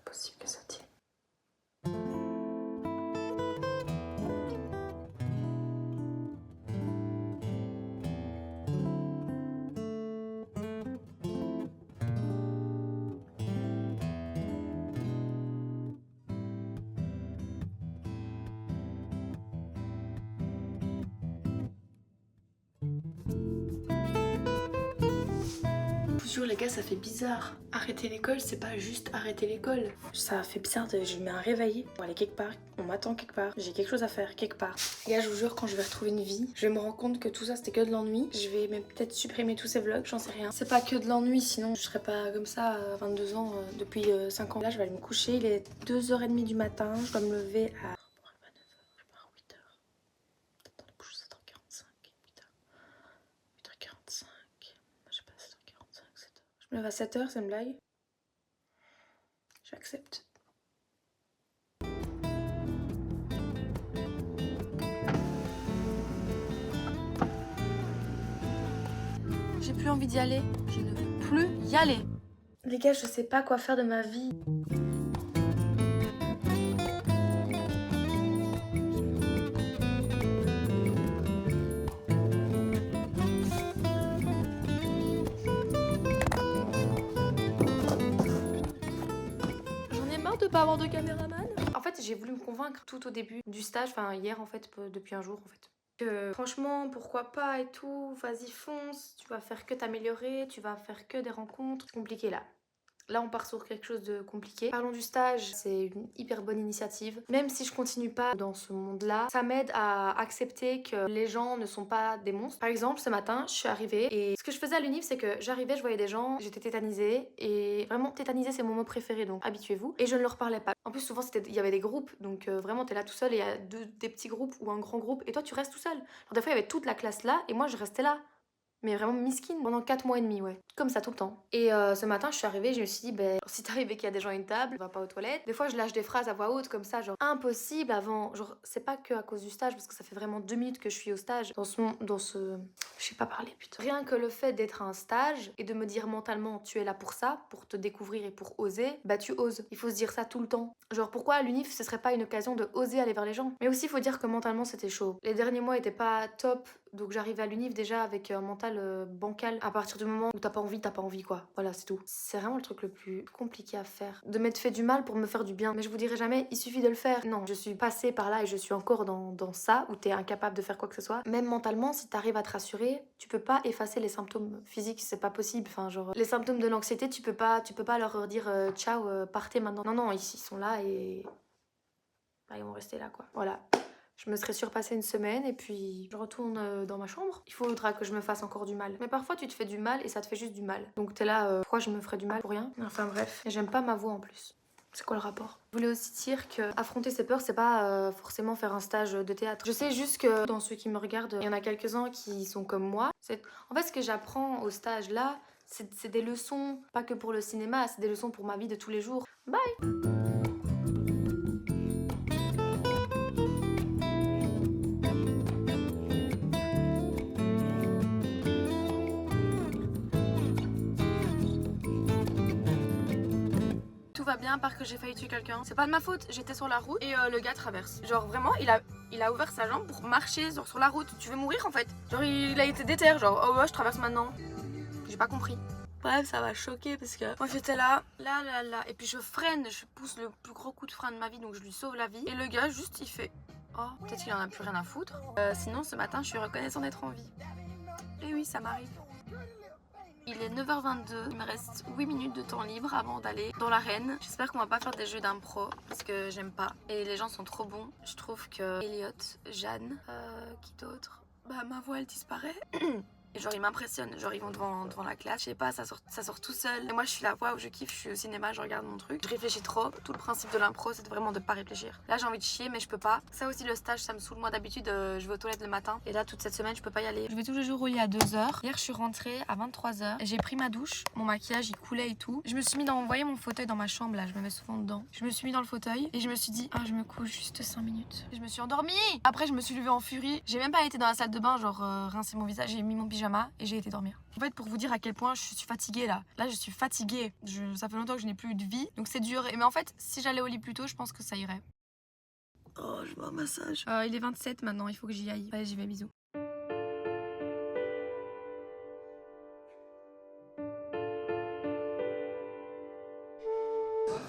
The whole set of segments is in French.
possible que ça tienne. Je vous jure les gars, ça fait bizarre. Arrêter l'école, c'est pas juste arrêter l'école. Ça fait bizarre, je mets un réveil pour aller quelque part, on m'attend quelque part, j'ai quelque chose à faire quelque part. Les gars, je vous jure, quand je vais retrouver une vie, je vais me rendre compte que tout ça c'était que de l'ennui. Je vais même peut-être supprimer tous ces vlogs, j'en sais rien. C'est pas que de l'ennui, sinon je serais pas comme ça à 22 ans depuis 5 ans. Là, je vais aller me coucher, il est 2h30 du matin, je dois me lever à... 8h. Je me lève à 7h, c'est une blague. J'accepte. J'ai plus envie d'y aller. Je ne veux plus y aller. Les gars, je sais pas quoi faire de ma vie. De pas avoir de caméraman. En fait, j'ai voulu me convaincre tout au début du stage, enfin hier en fait, depuis un jour en fait. Que franchement, pourquoi pas et tout, vas-y fonce, tu vas faire que t'améliorer, tu vas faire que des rencontres. C'est compliqué là. Là, on part sur quelque chose de compliqué. Parlons du stage, c'est une hyper bonne initiative. Même si je continue pas dans ce monde-là, ça m'aide à accepter que les gens ne sont pas des monstres. Par exemple, ce matin, je suis arrivée et ce que je faisais à l'UNIF, c'est que j'arrivais, je voyais des gens, j'étais tétanisée et vraiment tétanisée, c'est mon mot préféré, donc habituez-vous. Et je ne leur parlais pas. En plus, souvent, il y avait des groupes, donc vraiment, t'es là tout seul et il y a des petits groupes ou un grand groupe et toi, tu restes tout seul. Alors, des fois, il y avait toute la classe là et moi, je restais là. Mais vraiment misquine pendant 4 mois et demi, ouais. Comme ça tout le temps. Et ce matin, je suis arrivée, je me suis dit, ben, si t'arrives et qu'il y a des gens à une table, va pas aux toilettes. Des fois, je lâche des phrases à voix haute comme ça, genre impossible avant. Genre, c'est pas que à cause du stage, parce que ça fait vraiment 2 minutes que je suis au stage. Je sais pas parler, putain. Rien que le fait d'être à un stage et de me dire mentalement, tu es là pour ça, pour te découvrir et pour oser, bah tu oses. Il faut se dire ça tout le temps. Genre, pourquoi à l'UNIF, ce serait pas une occasion de oser aller vers les gens? Mais aussi, il faut dire que mentalement, c'était chaud. Les derniers mois étaient pas top. Donc j'arrivais à l'UNIF déjà avec un mental bancal. À partir du moment où t'as pas envie quoi. Voilà, c'est tout. C'est vraiment le truc le plus compliqué à faire. De m'être fait du mal pour me faire du bien. Mais je vous dirai jamais, il suffit de le faire. Non, je suis passée par là et je suis encore dans ça, où t'es incapable de faire quoi que ce soit. Même mentalement, si t'arrives à te rassurer, tu peux pas effacer les symptômes physiques, c'est pas possible. Enfin, genre, les symptômes de l'anxiété, tu peux pas leur dire ciao, partez maintenant. Non, non, ils sont là et... Bah, ils vont rester là, quoi. Voilà. Je me serais surpassée une semaine et puis je retourne dans ma chambre. Il faudra que je me fasse encore du mal. Mais parfois tu te fais du mal et ça te fait juste du mal. Donc t'es là, pourquoi je me ferais du mal pour rien? Enfin bref. Et j'aime pas ma voix en plus. C'est quoi le rapport? Je voulais aussi dire que affronter ses peurs, c'est pas forcément faire un stage de théâtre. Je sais juste que dans ceux qui me regardent, il y en a quelques-uns qui sont comme moi. En fait, ce que j'apprends au stage là, c'est des leçons, pas que pour le cinéma, c'est des leçons pour ma vie de tous les jours. Bye! Tout va bien, à part que j'ai failli tuer quelqu'un. C'est pas de ma faute, j'étais sur la route et le gars traverse. Genre vraiment, il a ouvert sa jambe pour marcher sur la route. Tu veux mourir en fait? Genre il a été déter, genre oh ouais, je traverse maintenant. J'ai pas compris. Bref, ça m'a choqué parce que moi j'étais là, et puis je freine, je pousse le plus gros coup de frein de ma vie, donc je lui sauve la vie. Et le gars juste il fait oh, peut-être qu'il en a plus rien à foutre. Sinon ce matin je suis reconnaissant d'être en vie. Et oui, ça m'arrive. Il est 9h22, il me reste 8 minutes de temps libre avant d'aller dans l'arène. J'espère qu'on va pas faire des jeux d'impro parce que j'aime pas. Et les gens sont trop bons. Je trouve que Elliot, Jeanne, qui d'autre? Bah ma voix elle disparaît. Et genre ils m'impressionnent, genre ils vont devant la classe, je sais pas, ça sort tout seul. Et moi je suis là, waouh, je kiffe, je suis au cinéma, je regarde mon truc. Je réfléchis trop, tout le principe de l'impro c'est vraiment de pas réfléchir. Là j'ai envie de chier mais je peux pas. Ça aussi le stage ça me saoule, moi d'habitude je vais aux toilettes le matin. Et là toute cette semaine je peux pas y aller. Je vais tous les jours au lit à 2h. Hier je suis rentrée à 23h, j'ai pris ma douche, mon maquillage il coulait et tout. Je me suis mis vous voyez mon fauteuil dans ma chambre là, je me mets souvent dedans. Je me suis mis dans le fauteuil et je me suis dit, ah je me couche juste 5 minutes. Et je me suis endormie. Après je me suis levée en furie, j'ai même pas été dans la salle de bain genre rincer mon visage, j'ai mis mon pyjama pyjama et j'ai été dormir. En fait, pour vous dire à quel point je suis fatiguée là. Là, je suis fatiguée. Ça fait longtemps que je n'ai plus de vie, donc c'est dur. Mais en fait, si j'allais au lit plus tôt, je pense que ça irait. Oh, je veux un massage. Il est 27 maintenant, il faut que j'y aille. Allez, j'y vais, bisous.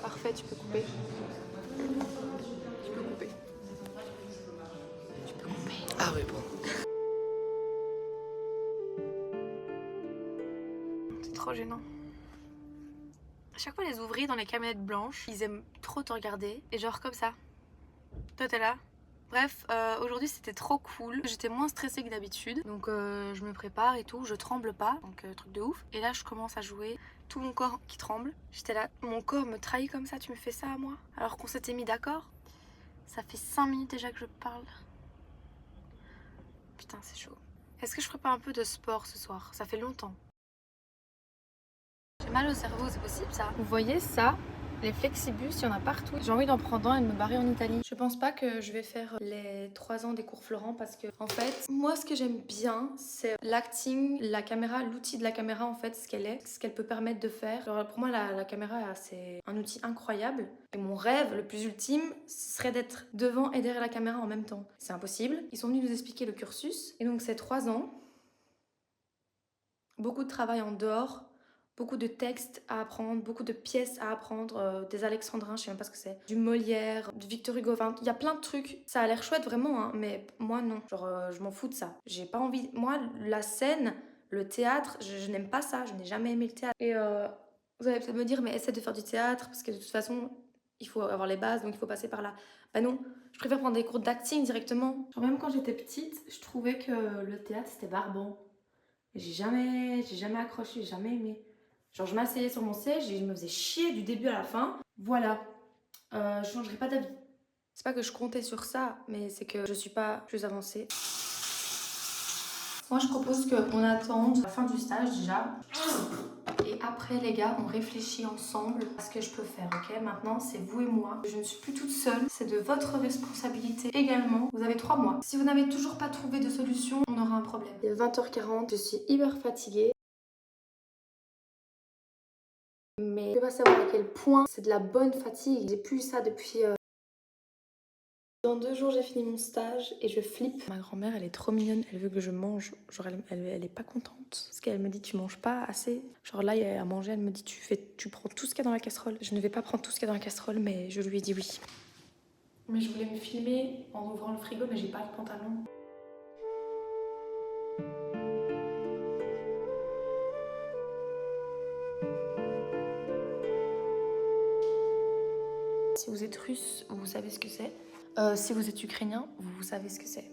Parfait, tu peux couper. Tu peux couper. Tu peux couper. Ah oui, bon. C'est trop gênant. À chaque fois, les ouvriers dans les camionnettes blanches, ils aiment trop te regarder. Et genre comme ça. Toi, t'es là. Bref, aujourd'hui c'était trop cool. J'étais moins stressée que d'habitude. Donc je me prépare et tout. Je tremble pas. Donc truc de ouf. Et là, je commence à jouer. Tout mon corps qui tremble. J'étais là. Mon corps me trahit comme ça. Tu me fais ça à moi? Alors qu'on s'était mis d'accord. Ça fait 5 minutes déjà que je parle. Putain, c'est chaud. Est-ce que je ferais pas un peu de sport ce soir? Ça fait longtemps. J'ai mal au cerveau, c'est possible ça? Vous voyez ça? Les flexibus, il y en a partout. J'ai envie d'en prendre un et de me barrer en Italie. Je pense pas que je vais faire les 3 ans des cours Florent parce que, en fait, moi ce que j'aime bien, c'est l'acting, la caméra, l'outil de la caméra en fait, ce qu'elle est, ce qu'elle peut permettre de faire. Alors, pour moi, la caméra, c'est un outil incroyable. Et mon rêve le plus ultime, ce serait d'être devant et derrière la caméra en même temps. C'est impossible. Ils sont venus nous expliquer le cursus. Et donc, c'est 3 ans. Beaucoup de travail en dehors. Beaucoup de textes à apprendre, beaucoup de pièces à apprendre, des alexandrins, je sais même pas ce que c'est, du Molière, du Victor Hugo, enfin, il y a plein de trucs. Ça a l'air chouette vraiment, hein, mais moi non. Genre, je m'en fous de ça. J'ai pas envie. Moi, la scène, le théâtre, je n'aime pas ça, je n'ai jamais aimé le théâtre. Et vous allez peut-être me dire, mais essaie de faire du théâtre, parce que de toute façon, il faut avoir les bases, donc il faut passer par là. Bah non, je préfère prendre des cours d'acting directement. Genre, même quand j'étais petite, je trouvais que le théâtre c'était barbant. J'ai jamais accroché, j'ai jamais aimé. Genre, je m'asseyais sur mon siège et je me faisais chier du début à la fin. Voilà, je changerai pas d'avis. C'est pas que je comptais sur ça, mais c'est que je suis pas plus avancée. Moi, je propose qu'on attende la fin du stage déjà. Et après, les gars, on réfléchit ensemble à ce que je peux faire, ok? Maintenant, c'est vous et moi. Je ne suis plus toute seule. C'est de votre responsabilité également. Vous avez 3 mois. Si vous n'avez toujours pas trouvé de solution, on aura un problème. Il est 20h40, je suis hyper fatiguée. Mais je peux pas savoir à quel point c'est de la bonne fatigue. J'ai plus ça depuis... Dans 2 jours, j'ai fini mon stage et je flippe. Ma grand-mère, elle est trop mignonne. Elle veut que je mange. Genre, elle est pas contente. Parce qu'elle me dit, tu manges pas assez. Genre là, il y a à manger, elle me dit, tu prends tout ce qu'il y a dans la casserole. Je ne vais pas prendre tout ce qu'il y a dans la casserole, mais je lui ai dit oui. Mais je voulais me filmer en ouvrant le frigo, mais j'ai pas de pantalon. Si vous êtes russe, vous savez ce que c'est. Si vous êtes ukrainien, vous savez ce que c'est.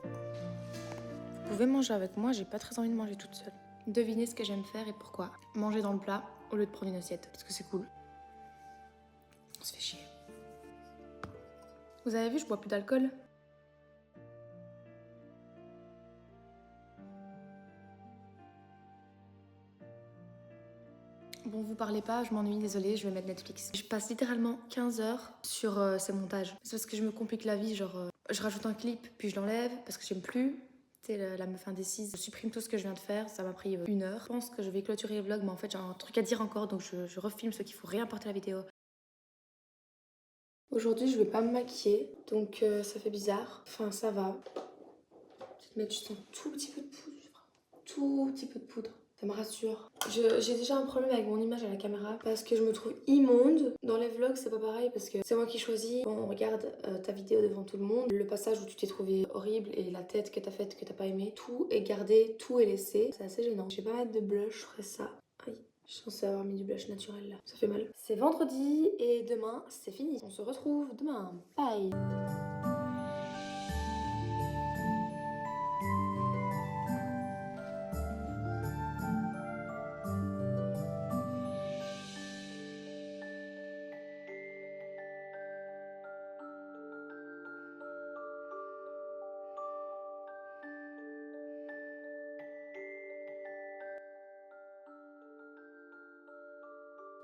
Vous pouvez manger avec moi, j'ai pas très envie de manger toute seule. Devinez ce que j'aime faire et pourquoi. Manger dans le plat au lieu de prendre une assiette, parce que c'est cool. On se fait chier. Vous avez vu, je bois plus d'alcool. Bon, vous parlez pas, je m'ennuie, désolée, je vais mettre Netflix. Je passe littéralement 15 heures sur ces montages. C'est parce que je me complique la vie, genre je rajoute un clip, puis je l'enlève parce que j'aime plus. Tu sais, la meuf indécise, je supprime tout ce que je viens de faire, ça m'a pris 1 heure. Je pense que je vais clôturer le vlog, mais en fait j'ai un truc à dire encore, donc je refilme ce qu'il faut réimporter la vidéo. Aujourd'hui, je vais pas me maquiller, donc ça fait bizarre. Enfin, ça va. Je vais mettre juste un tout petit peu de poudre. Tout petit peu de poudre. Ça me rassure. J'ai déjà un problème avec mon image à la caméra parce que je me trouve immonde. Dans les vlogs, c'est pas pareil parce que c'est moi qui choisis. Quand on regarde ta vidéo devant tout le monde, le passage où tu t'es trouvé horrible et la tête que t'as faite que t'as pas aimé, tout est gardé, tout est laissé. C'est assez gênant. Je vais pas mettre de blush, je ferai ça. Aïe. Je suis censée avoir mis du blush naturel là. Ça fait mal. C'est vendredi et demain, c'est fini. On se retrouve demain. Bye.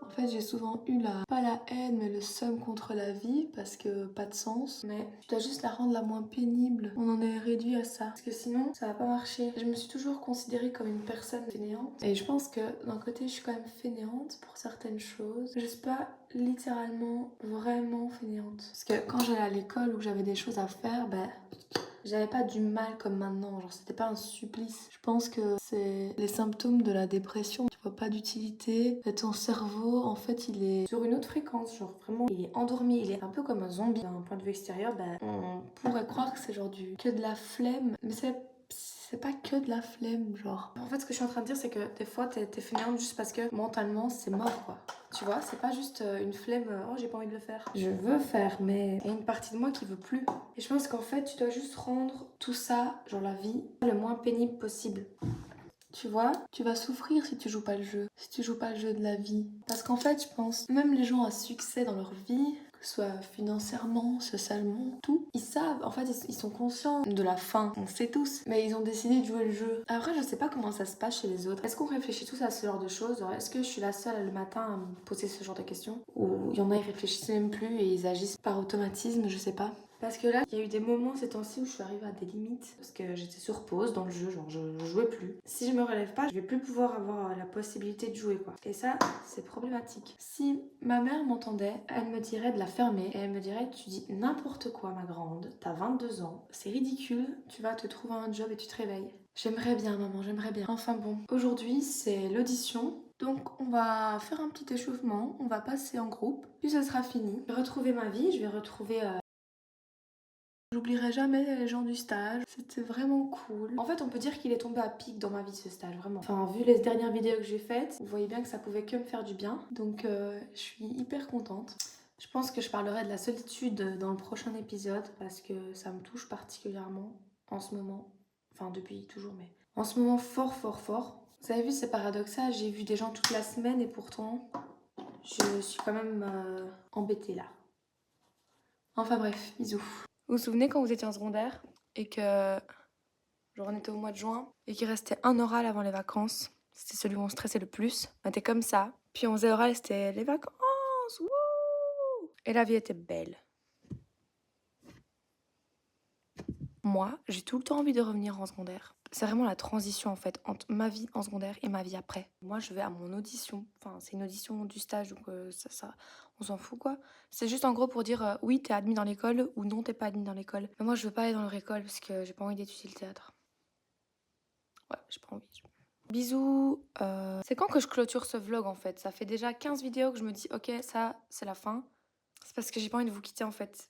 En fait, j'ai souvent eu pas la haine, mais le seum contre la vie parce que pas de sens. Mais tu dois juste la rendre la moins pénible. On en est réduit à ça. Parce que sinon, ça va pas marcher. Je me suis toujours considérée comme une personne fainéante. Et je pense que d'un côté, je suis quand même fainéante pour certaines choses. Je suis pas littéralement vraiment fainéante. Parce que quand j'allais à l'école ou que j'avais des choses à faire, j'avais pas du mal comme maintenant, genre c'était pas un supplice. Je pense que c'est les symptômes de la dépression. Tu vois pas d'utilité, et ton cerveau en fait il est sur une autre fréquence, genre vraiment il est endormi, il est un peu comme un zombie. D'un point de vue extérieur, on pourrait croire que c'est genre que de la flemme, mais c'est pas que de la flemme, genre. En fait, ce que je suis en train de dire, c'est que des fois, t'es fainéante juste parce que mentalement, c'est mort, quoi. Tu vois, c'est pas juste une flemme, oh, j'ai pas envie de le faire. Je veux faire, mais il y a une partie de moi qui veut plus. Et je pense qu'en fait, tu dois juste rendre tout ça, genre la vie, le moins pénible possible. Tu vois, tu vas souffrir si tu joues pas le jeu, si tu joues pas le jeu de la vie. Parce qu'en fait, je pense, même les gens à succès dans leur vie, que ce soit financièrement, socialement, tout, ils savent, en fait, ils sont conscients de la fin, on sait tous, mais ils ont décidé de jouer le jeu. Après, je sais pas comment ça se passe chez les autres. Est-ce qu'on réfléchit tous à ce genre de choses? Genre, est-ce que je suis la seule le matin à me poser ce genre de questions? Ou il y en a, ils réfléchissent même plus et ils agissent par automatisme, je sais pas. Parce que là, il y a eu des moments ces temps-ci où je suis arrivée à des limites. Parce que j'étais sur pause dans le jeu, genre je jouais plus. Si je me relève pas, je vais plus pouvoir avoir la possibilité de jouer, quoi. Et ça, c'est problématique. Si ma mère m'entendait, elle me dirait de la fermer. Et elle me dirait, tu dis n'importe quoi, ma grande. T'as 22 ans, c'est ridicule. Tu vas te trouver un job et tu te réveilles. J'aimerais bien, maman, j'aimerais bien. Enfin bon, aujourd'hui, c'est l'audition. Donc on va faire un petit échauffement, on va passer en groupe, puis ce sera fini. Je vais retrouver ma vie, je vais retrouver... J'oublierai jamais les gens du stage, c'était vraiment cool. En fait, on peut dire qu'il est tombé à pic dans ma vie ce stage, vraiment. Enfin, vu les dernières vidéos que j'ai faites, vous voyez bien que ça pouvait que me faire du bien. Donc, je suis hyper contente. Je pense que je parlerai de la solitude dans le prochain épisode parce que ça me touche particulièrement en ce moment. Enfin, depuis toujours, mais en ce moment, fort, fort, fort. Vous avez vu, c'est paradoxal, j'ai vu des gens toute la semaine et pourtant, je suis quand même embêtée là. Enfin bref, bisous. Vous vous souvenez quand vous étiez en secondaire et que, genre, on était au mois de juin et qu'il restait un oral avant les vacances? C'était celui où on stressait le plus. On était comme ça. Puis on faisait oral, c'était les vacances. Wouh! Et la vie était belle. Moi, j'ai tout le temps envie de revenir en secondaire. C'est vraiment la transition en fait entre ma vie en secondaire et ma vie après. Moi, je vais à mon audition. Enfin, c'est une audition du stage, donc on s'en fout quoi. C'est juste en gros pour dire oui, t'es admis dans l'école ou non, t'es pas admis dans l'école. Mais moi, je veux pas aller dans leur école parce que j'ai pas envie d'étudier le théâtre. Ouais, j'ai pas envie. Bisous. C'est quand que je clôture ce vlog en fait? Ça fait déjà 15 vidéos que je me dis ok, ça, c'est la fin. C'est parce que j'ai pas envie de vous quitter en fait.